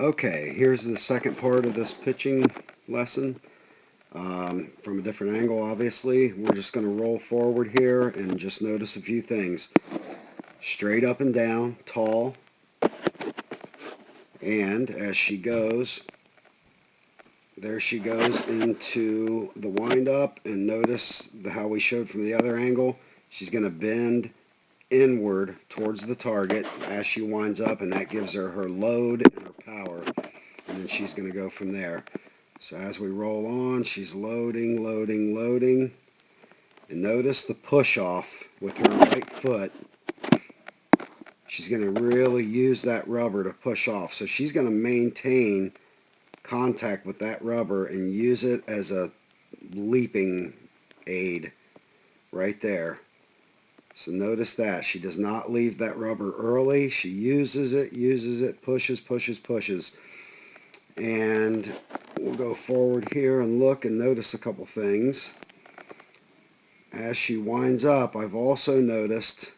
Okay, here's the second part of this pitching lesson. From a different angle, obviously. We're just going to roll forward here and just notice a few things. Straight up and down, tall, and as she goes, there she goes into the wind-up, and notice how we showed from the other angle. She's going to bend inward towards the target as she winds up, and that gives her her load and her power, and then she's going to go from there. So as we roll on, she's loading, loading, loading, and notice the push off with her right foot. She's going to really use that rubber to push off, so she's going to maintain contact with that rubber and use it as a leaping aid right there. So notice that she does not leave that rubber early. She uses it, pushes, pushes, pushes. And we'll go forward here and look and notice a couple things. As she winds up, I've also noticed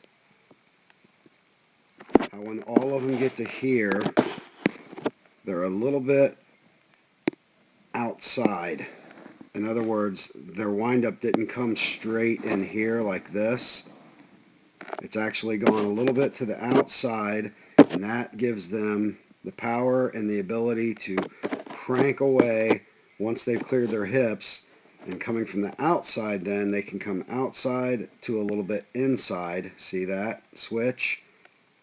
how when all of them get to here, they're a little bit outside. In other words, their windup didn't come straight in here like this. It's actually gone a little bit to the outside, and that gives them the power and the ability to crank away once they've cleared their hips. And coming from the outside, then they can come outside to a little bit inside. See that switch?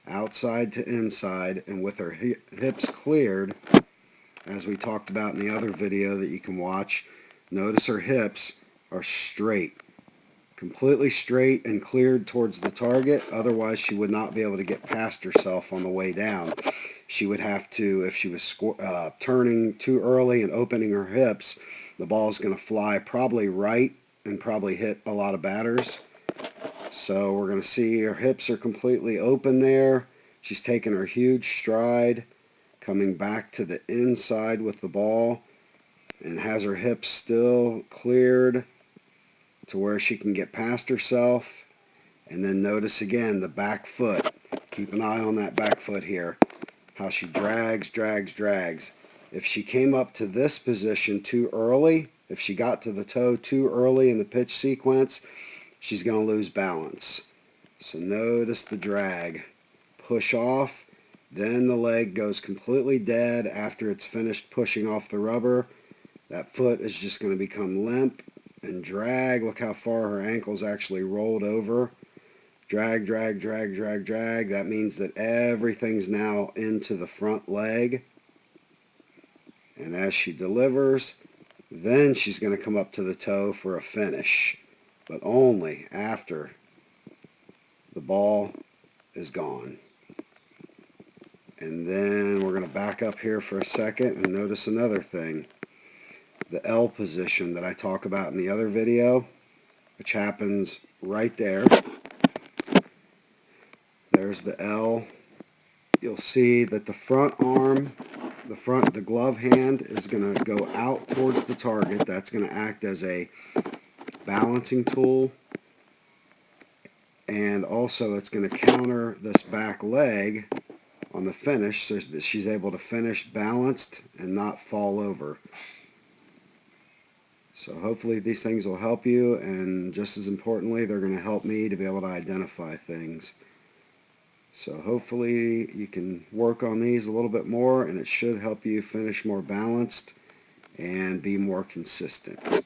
Outside to inside, and with their hips cleared, as we talked about in the other video that you can watch, notice her hips are straight. Completely straight and cleared towards the target. Otherwise, she would not be able to get past herself on the way down. She would have to, if she was turning too early and opening her hips, the ball is going to fly probably right and probably hit a lot of batters. So we're going to see her hips are completely open there. She's taking her huge stride, coming back to the inside with the ball, and has her hips still cleared to where she can get past herself. And then notice again the back foot. Keep an eye on that back foot here. How she drags, drags, drags. If she came up to this position too early, if she got to the toe too early in the pitch sequence, she's going to lose balance. So notice the drag. Push off. Then the leg goes completely dead after it's finished pushing off the rubber. That foot is just going to become limp and drag. Look how far her ankle's actually rolled over. Drag, drag, drag, drag, drag. That means that everything's now into the front leg. And as she delivers, then she's going to come up to the toe for a finish, but only after the ball is gone. And then we're going to back up here for a second and notice another thing. The L position that I talk about in the other video, which happens right there. There's the L. You'll see that the front arm, the glove hand is going to go out towards the target. That's going to act as a balancing tool. And also it's going to counter this back leg on the finish so that she's able to finish balanced and not fall over. So hopefully these things will help you, and just as importantly, they're going to help me to be able to identify things. So hopefully you can work on these a little bit more, and it should help you finish more balanced and be more consistent.